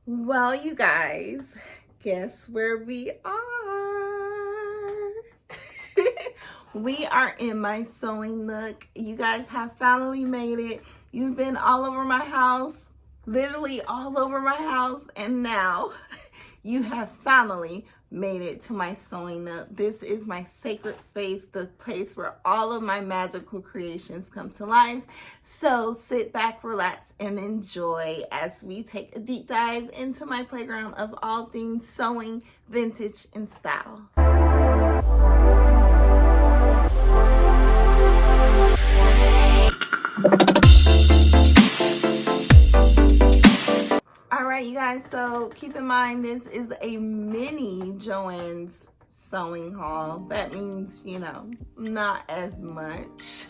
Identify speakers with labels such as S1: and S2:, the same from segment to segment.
S1: Well, you guys, guess where we are? We are in my sewing nook. You guys have finally made it. You've been all over my house, literally all over my house, and now you have finally made it to my sewing nook. This is my sacred space, the place where all of my magical creations come to life. So sit back, relax, and enjoy as we take a deep dive into my playground of all things sewing, vintage, and style. All right, you guys, so keep in mind this is a mini Joann's sewing haul. That means, not as much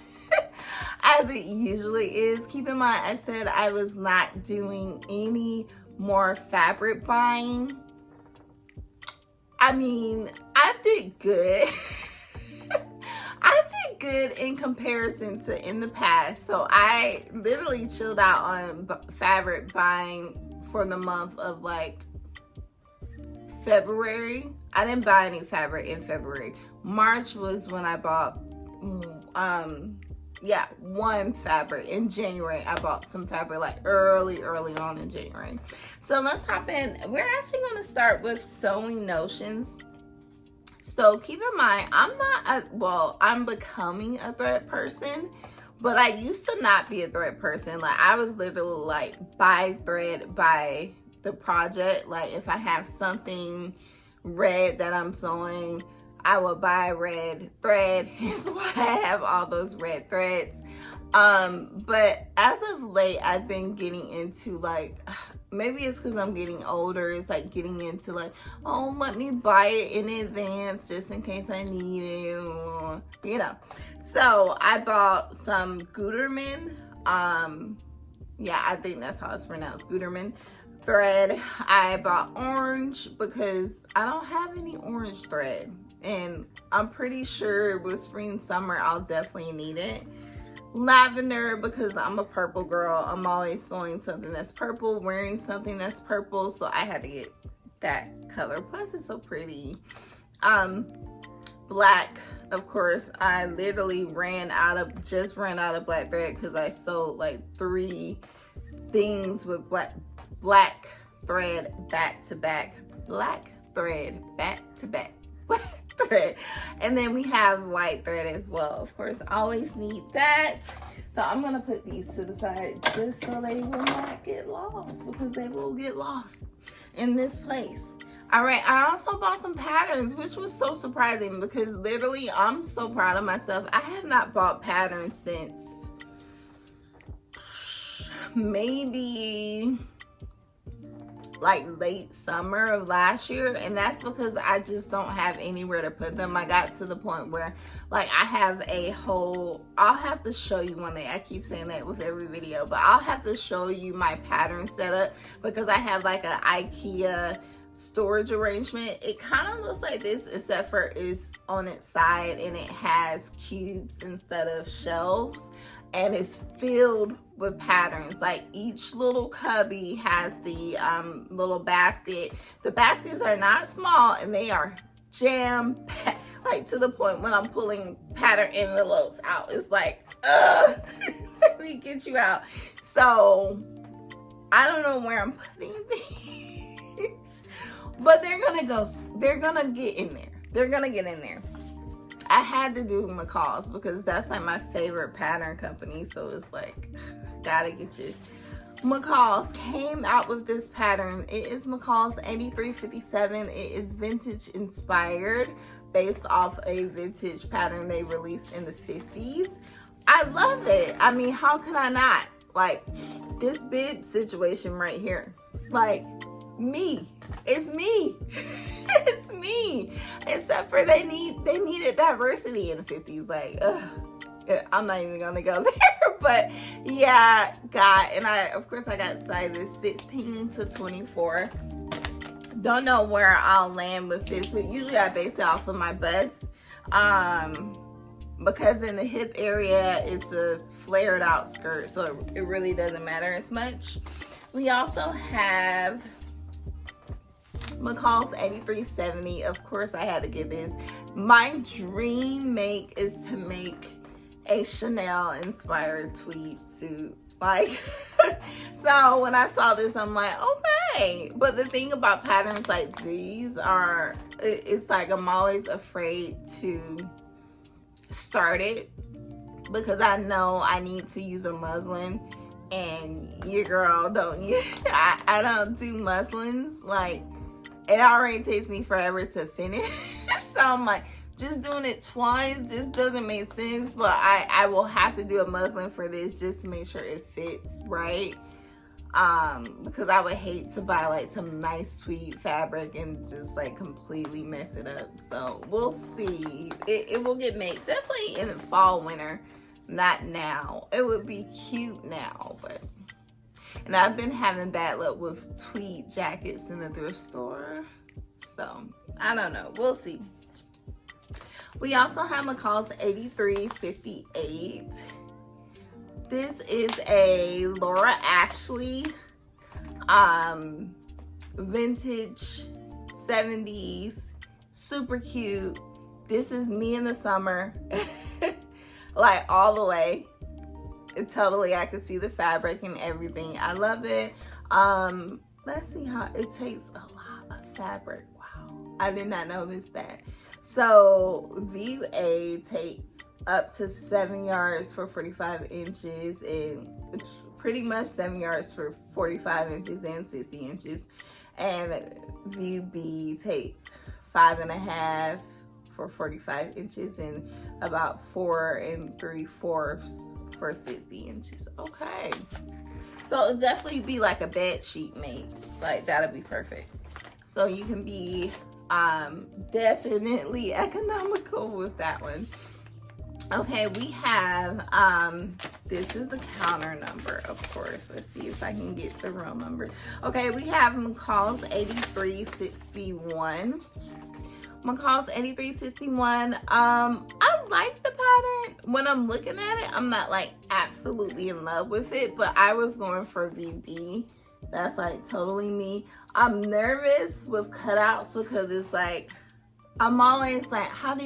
S1: as it usually is. Keep in mind, I said I was not doing any more fabric buying. I mean, I did good. I did good in comparison to in the past. So I literally chilled out on fabric buying for the month of like February. I didn't buy any fabric in February. March was when I bought one fabric. In January I bought some fabric like early on in January. So let's hop in. We're actually going to start with sewing notions. So keep in mind, I'm becoming a thread person, but I used to not be a thread person. Like I was literally like buy thread by the project. Like if I have something red that I'm sewing, I will buy red thread. Hence why I have all those red threads. But as of late, I've been getting into like, maybe it's because I'm getting older. It's like getting into like, oh, let me buy it in advance just in case I need it, So I bought some Gutermann. I think that's how it's pronounced, Gutermann thread. I bought orange because I don't have any orange thread. And I'm pretty sure with spring, summer, I'll definitely need it. Lavender because I'm a purple girl. I'm always sewing something that's purple, wearing something that's purple, so I had to get that color. Plus it's so pretty. Black, of course. I literally just ran out of black thread because I sewed like 3 things with black thread back to back. Black thread back to back. Thread. And then we have white thread as well. Of course, I always need that. So I'm gonna put these to the side just so they will not get lost, because they will get lost in this place. All right, I also bought some patterns, which was so surprising because literally I'm so proud of myself. I have not bought patterns since maybe like late summer of last year, and that's because I just don't have anywhere to put them. I got to the point where like I have I'll have to show you one day. I keep saying that with every video, but I'll have to show you my pattern setup because I have like an IKEA storage arrangement. It kind of looks like this, except for it's on its side and it has cubes instead of shelves, and it's filled with patterns. Like each little cubby has the little basket. The baskets are not small and they are jam-packed, like to the point when I'm pulling pattern envelopes out, it's like, let me get you out. So I don't know where I'm putting these, but they're gonna get in there. They're gonna get in there. I had to do McCall's because that's like my favorite pattern company. So it's like, gotta get you. McCall's came out with this pattern. It is McCall's 8357. It is vintage inspired, based off a vintage pattern they released in the 50s. I love it. I mean, how could I not? Like this bib situation right here. Like me. It's me. It's me. Except for they needed diversity in the 50s. Like, I'm not even gonna go there. But yeah, of course I got sizes 16 to 24. Don't know where I'll land with this, but usually I base it off of my bust. Because in the hip area it's a flared out skirt, so it really doesn't matter as much. We also have McCall's 8370. Of course I had to get this. My dream make is to make a Chanel inspired tweed suit. Like, so when I saw this, I'm like, okay. But the thing about patterns like these are, it's like I'm always afraid to start it because I know I need to use a muslin, and your girl don't use, I don't do muslins. Like, it already takes me forever to finish. So I'm like, just doing it twice just doesn't make sense. But I will have to do a muslin for this just to make sure it fits right. Because I would hate to buy like some nice tweed fabric and just like completely mess it up. So we'll see. It will get made definitely in the fall, winter, not now. It would be cute now, but. And I've been having bad luck with tweed jackets in the thrift store. So, I don't know. We'll see. We also have McCall's 8358. This is a Laura Ashley vintage 70s. Super cute. This is me in the summer. Like all the way. Totally, I can see the fabric and everything. I love it. Let's see how it takes a lot of fabric. Wow, I did not know that. So View A takes up to 7 yards for 45 inches, and it's pretty much 7 yards for 45 inches and 60 inches. And View B takes 5.5 for 45 inches and about 4 3/4 for 60 inches. Okay, so it'll definitely be like a bed sheet mate. Like, that'll be perfect. So you can be definitely economical with that one. Okay, we have this is the counter number, of course. Let's see if I can get the real number. Okay, we have McCall's 8361. McCall's 8361. I like the pattern. When I'm looking at it, I'm not like absolutely in love with it, but I was going for VB. That's like totally me. I'm nervous with cutouts because it's like, I'm always like, how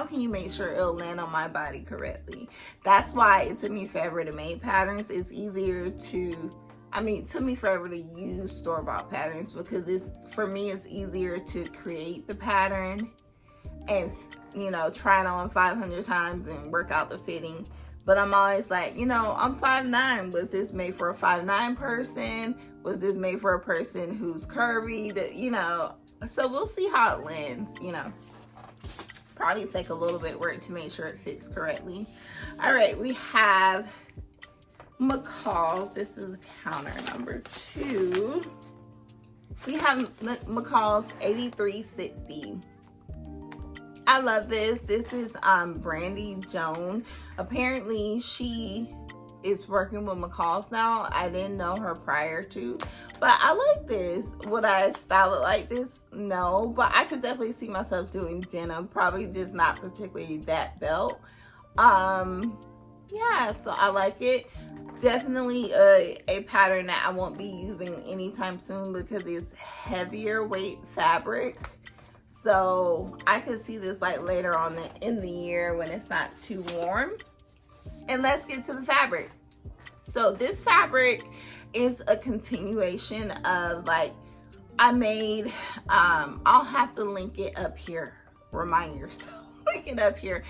S1: can you make sure it'll land on my body correctly? That's why it took me forever to make patterns. It's easier to, it took me forever to use store-bought patterns because for me, it's easier to create the pattern and, try it on 500 times and work out the fitting. But I'm always like, I'm 5'9". Was this made for a 5'9" person? Was this made for a person who's curvy? So we'll see how it lands, Probably take a little bit of work to make sure it fits correctly. All right, we have McCall's. This is counter number 2. We have McCall's 8360. I love this. This is Brandy Joan. Apparently she is working with McCall's now. I didn't know her prior to, but I like this. Would I style it like this? No, but I could definitely see myself doing denim, probably just not particularly that belt. Yeah, so I like it. Definitely a pattern that I won't be using anytime soon because it's heavier weight fabric. So I could see this like later on in the year when it's not too warm. And let's get to the fabric. So this fabric is a continuation of like, I made, I'll have to link it up here. Remind yourself, link it up here.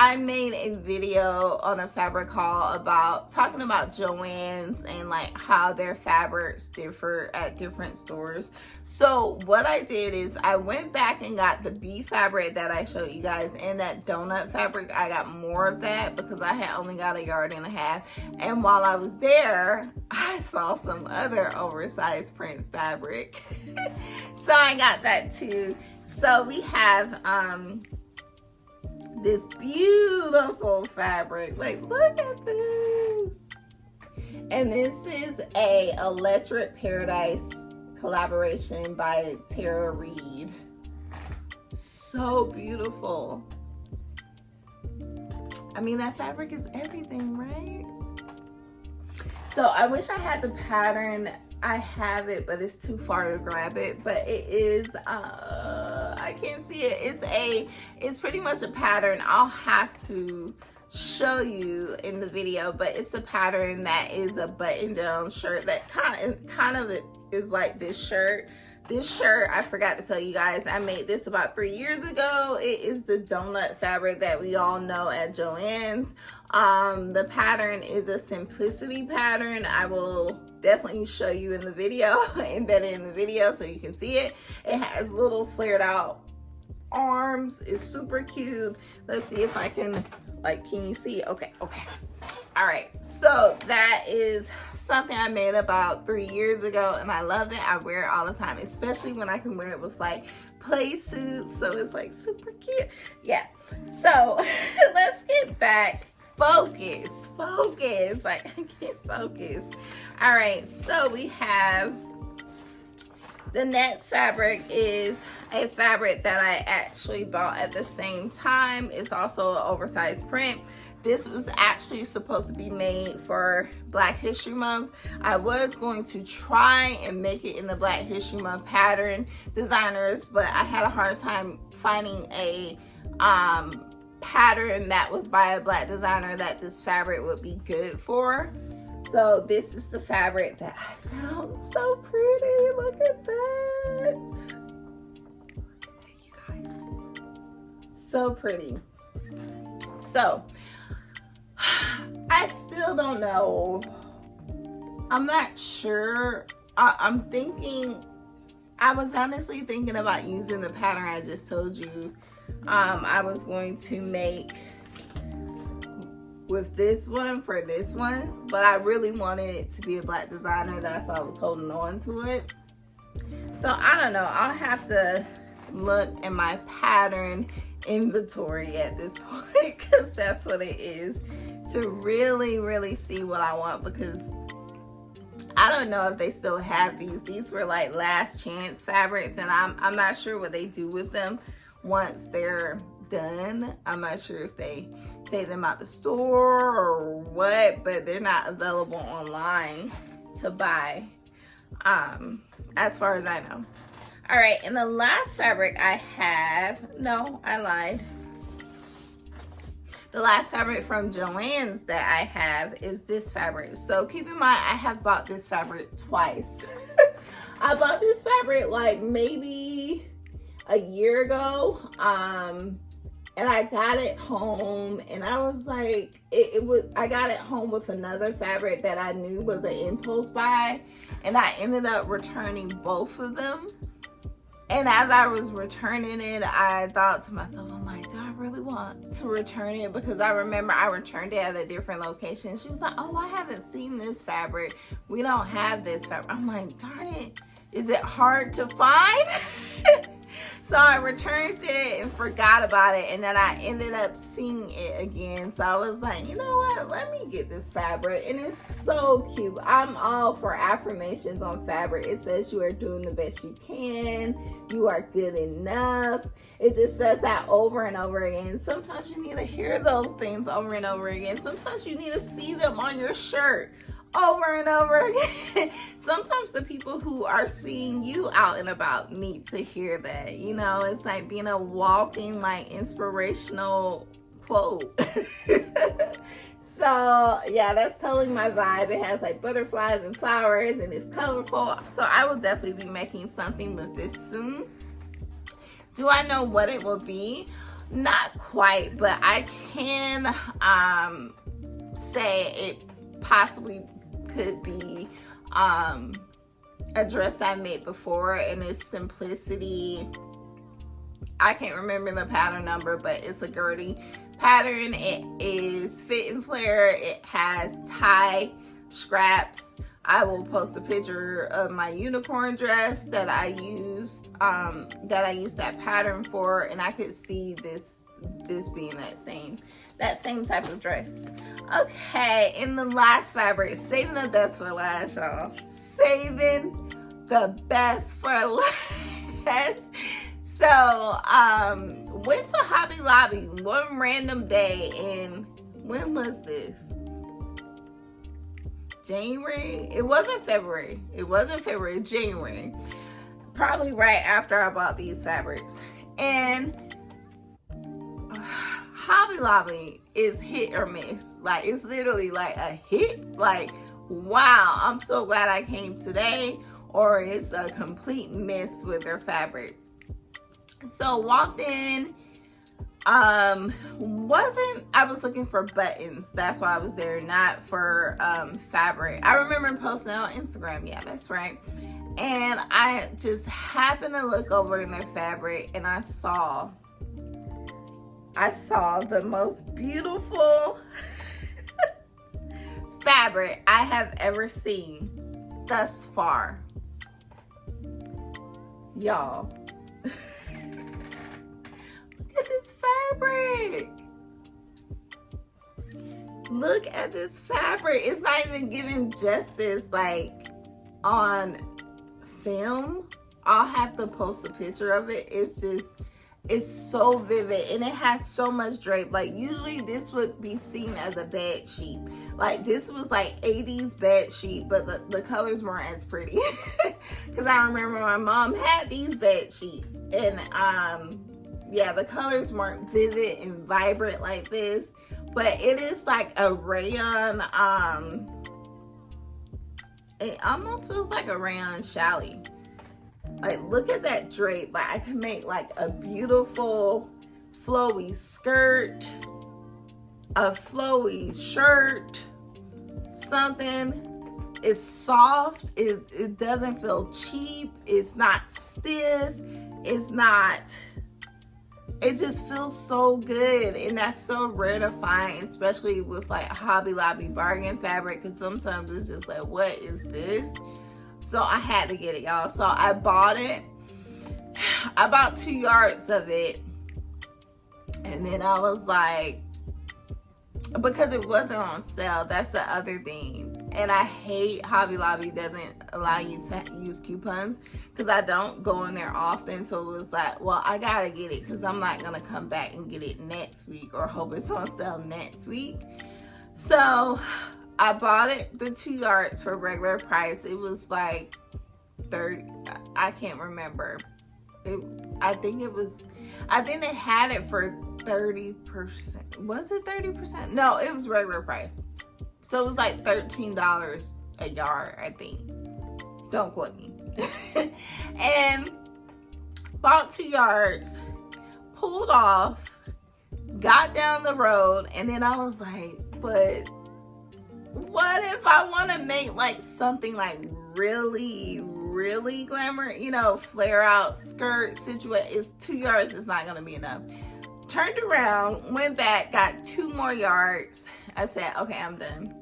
S1: I made a video on a fabric haul talking about Joann's and like how their fabrics differ at different stores. So what I did is I went back and got the B fabric that I showed you guys and that donut fabric. I got more of that because I had only got 1.5 yards. And while I was there, I saw some other oversized print fabric. So I got that too. So we have this beautiful fabric. Like, look at this. And this is a Electric Paradise collaboration by Tara Reid. So beautiful. That fabric is everything, right? So I wish I had the pattern I have it, but it's too far to grab it. But it is, I can't see it. It's pretty much a pattern. I'll have to show you in the video, but it's a pattern that is a button down shirt that kind of is like this shirt. This shirt, I forgot to tell you guys, I made this about 3 years ago. It is the donut fabric that we all know at Joann's. The pattern is a simplicity pattern. I will definitely show you in the video, embed it in the video so you can see it. It has little flared out arms. It's super cute. Let's see if I can, like, can you see? Okay. All right, so that is something I made about 3 years ago, and I love it. I wear it all the time, especially when I can wear it with like play suits, so it's like super cute. Yeah, so let's get back. Focus, like I can't focus. All right, so we have the next fabric is a fabric that I actually bought at the same time. It's also an oversized print. This was actually supposed to be made for Black History Month. I was going to try and make it in the Black History Month pattern designers, but I had a hard time finding a pattern that was by a Black designer that this fabric would be good for. So this is the fabric that I found. So pretty. Look at that. You guys. So pretty. So I still don't know. I'm not sure. I'm thinking, I was honestly thinking about using the pattern I just told you I was going to make with this one for this one, but I really wanted it to be a Black designer. That's why I was holding on to it. So I don't know. I'll have to look at my pattern inventory at this point, because that's what it is, to really see what I want, because I don't know if they still have these. These were like last chance fabrics, and I'm not sure what they do with them once they're done. I'm not sure if they take them out the store or what, but they're not available online to buy, as far as I know. All right, and the last fabric I have, no, I lied. The last fabric from Joann's that I have is this fabric. So keep in mind, I have bought this fabric twice. I bought this fabric like maybe a year ago, and I got it home, and I was like, I got it home with another fabric that I knew was an impulse buy, and I ended up returning both of them. And as I was returning it, I thought to myself, I'm like, do I really want to return it? Because I remember I returned it at a different location. She was like, oh, I haven't seen this fabric. We don't have this fabric. I'm like, darn it, is it hard to find? So I returned it and forgot about it, and then I ended up seeing it again. So I was like, you know what, let me get this fabric. And it's so cute. I'm all for affirmations on fabric. It says you are doing the best you can, you are good enough. It just says that over and over again. Sometimes you need to hear those things over and over again. Sometimes you need to see them on your shirt over and over again. Sometimes the people who are seeing you out and about need to hear that. You know, it's like being a walking, like, inspirational quote. So yeah, that's totally my vibe. It has like butterflies and flowers, and it's colorful. So I will definitely be making something with this soon. Do I know what it will be? Not quite, but I can say it possibly could be a dress I made before, and it's simplicity. I can't remember the pattern number, but it's a Gertie pattern. It is fit and flare. It has tie scraps. I will post a picture of my unicorn dress that I used that pattern for, and I could see this being that same type of dress. Okay, in the last fabric, saving the best for last, y'all. Saving the best for last. So, went to Hobby Lobby one random day, and when was this? January. It wasn't February. It wasn't February, January. Probably right after I bought these fabrics. And Hobby Lobby is hit or miss. Like, it's literally like a hit. Like, wow, I'm so glad I came today. Or it's a complete miss with their fabric. So walked in. I was looking for buttons. That's why I was there, not for fabric. I remember posting on Instagram. Yeah, that's right. And I just happened to look over in their fabric, and I saw the most beautiful fabric I have ever seen thus far. Y'all, look at this fabric. Look at this fabric. It's not even giving justice like on film. I'll have to post a picture of it. It's so vivid, and it has so much drape. Like, usually this would be seen as a bed sheet. Like, this was like 80s bed sheet, but the colors weren't as pretty. Because I remember my mom had these bed sheets, and yeah, the colors weren't vivid and vibrant like this. But it is like a rayon, it almost feels like a rayon challis. Like, look at that drape. Like, I can make like a beautiful flowy skirt, a flowy shirt, something. It's soft. It doesn't feel cheap. It's not stiff. It just feels so good. And that's so rare to find, especially with like Hobby Lobby bargain fabric, because sometimes it's just like, what is this? So I had to get it, y'all. So I bought it. I bought 2 yards of it. And then I was like, because it wasn't on sale, that's the other thing. And I hate Hobby Lobby doesn't allow you to use coupons, because I don't go in there often. So it was like, well, I gotta get it, because I'm not gonna come back and get it next week or hope it's on sale next week. So I bought it, the 2 yards, for regular price. It was like 30, I can't remember. I think they had it for 30%. Was it 30%? No, it was regular price. So it was like $13 a yard, I think. Don't quote me. And bought 2 yards, pulled off, got down the road, and then I was like, but what if I want to make like something like really, really glamour, you know, flare out skirt situation? It's 2 yards is not going to be enough. Turned around, went back, got 2 more yards. I said, okay, I'm done.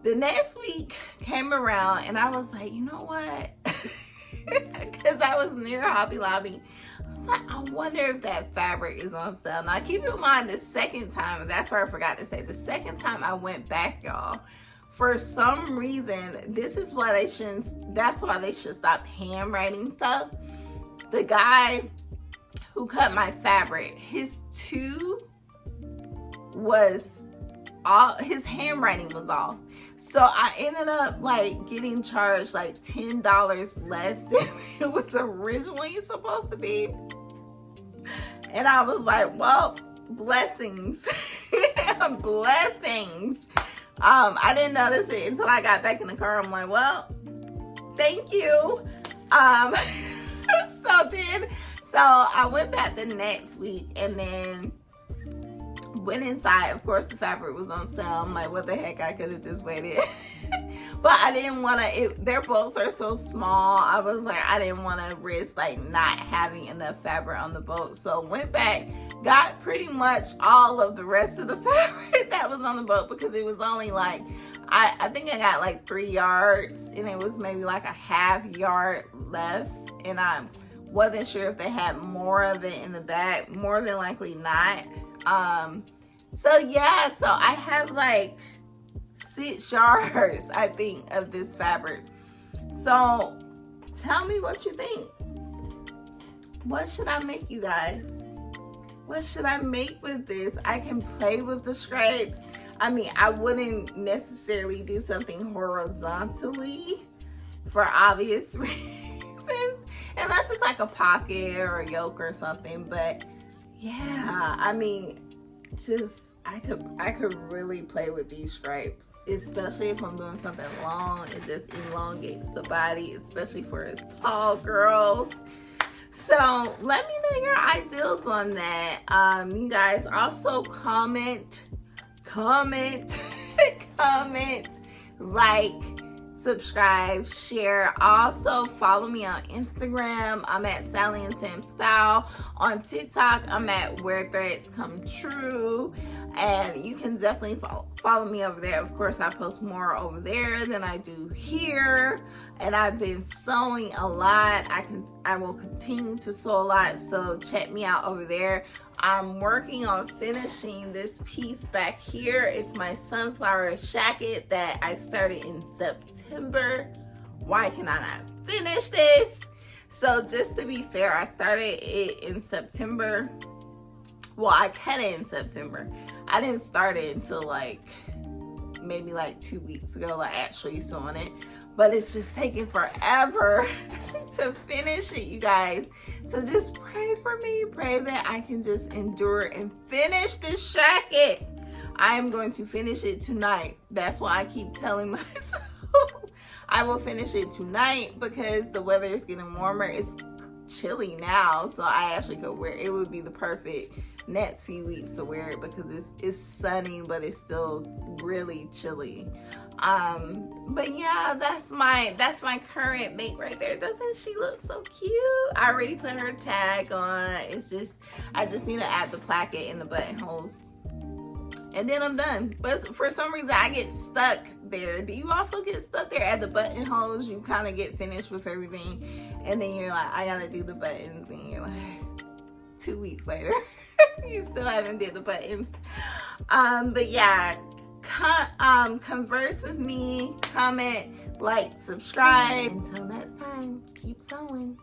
S1: The next week came around, and I was like, you know what? Because I was near Hobby Lobby. I was like, I wonder if that fabric is on sale. Now, keep in mind, the second time, that's what I forgot to say, the second time I went back, y'all, for some reason, that's why they should stop handwriting stuff. The guy who cut my fabric, his handwriting was off. So I ended up like getting charged like $10 less than it was originally supposed to be. And I was like, well, blessings. Blessings. I didn't notice it until I got back in the car. I'm like, well, thank you. So I went back the next week, and then went inside. Of course, the fabric was on sale. I'm like, what the heck? I could have just waited. But I didn't want to, their boats are so small. I was like, I didn't want to risk like not having enough fabric on the boat. So went back, got pretty much all of the rest of the fabric that was on the boat, because it was only like, I think I got like 3 yards, and it was maybe like a half yard left. And I wasn't sure if they had more of it in the back. More than likely not. So yeah, so I have like 6 yards, I think, of this fabric. So tell me what you think. What should I make, you guys? What should I make with this? I can play with the stripes. I mean, I wouldn't necessarily do something horizontally for obvious reasons, unless it's like a pocket or a yoke or something. But yeah, I mean, just I could really play with these stripes, especially if I'm doing something long. It just elongates the body, especially for us tall girls. So let me know your ideals on that. You guys also comment, like, subscribe, share. Also follow me on Instagram. I'm at sallieandsamstyle. On TikTok, I'm at Where Threads Come True, and you can definitely follow me over there. Of course, I post more over there than I do here, and I've been sewing a lot. I will continue to sew a lot, so check me out over there. I'm working on finishing this piece back here. It's my sunflower shacket that I started in September. Why can I not finish this? So just to be fair, I started it in September. Well, I cut it in September. I didn't start it until like maybe like 2 weeks ago, like actually sewing it. But it's just taking forever to finish it, you guys. So just pray for me. Pray that I can just endure and finish this jacket. I am going to finish it tonight. That's why I keep telling myself I will finish it tonight, because the weather is getting warmer. It's chilly now, so I actually could wear it. It would be the perfect next few weeks to wear it, because it's sunny, but it's still really chilly. But yeah, that's my current mate right there. Doesn't she look so cute? I already put her tag on. It's just, I just need to add the placket and the buttonholes, and then I'm done. But for some reason, I get stuck there. Do you also get stuck there at the buttonholes? You kind of get finished with everything, and then you're like, I gotta do the buttons, and you're like, 2 weeks later, you still haven't did the buttons. But yeah, converse with me, comment, like, subscribe. Until next time, keep sewing.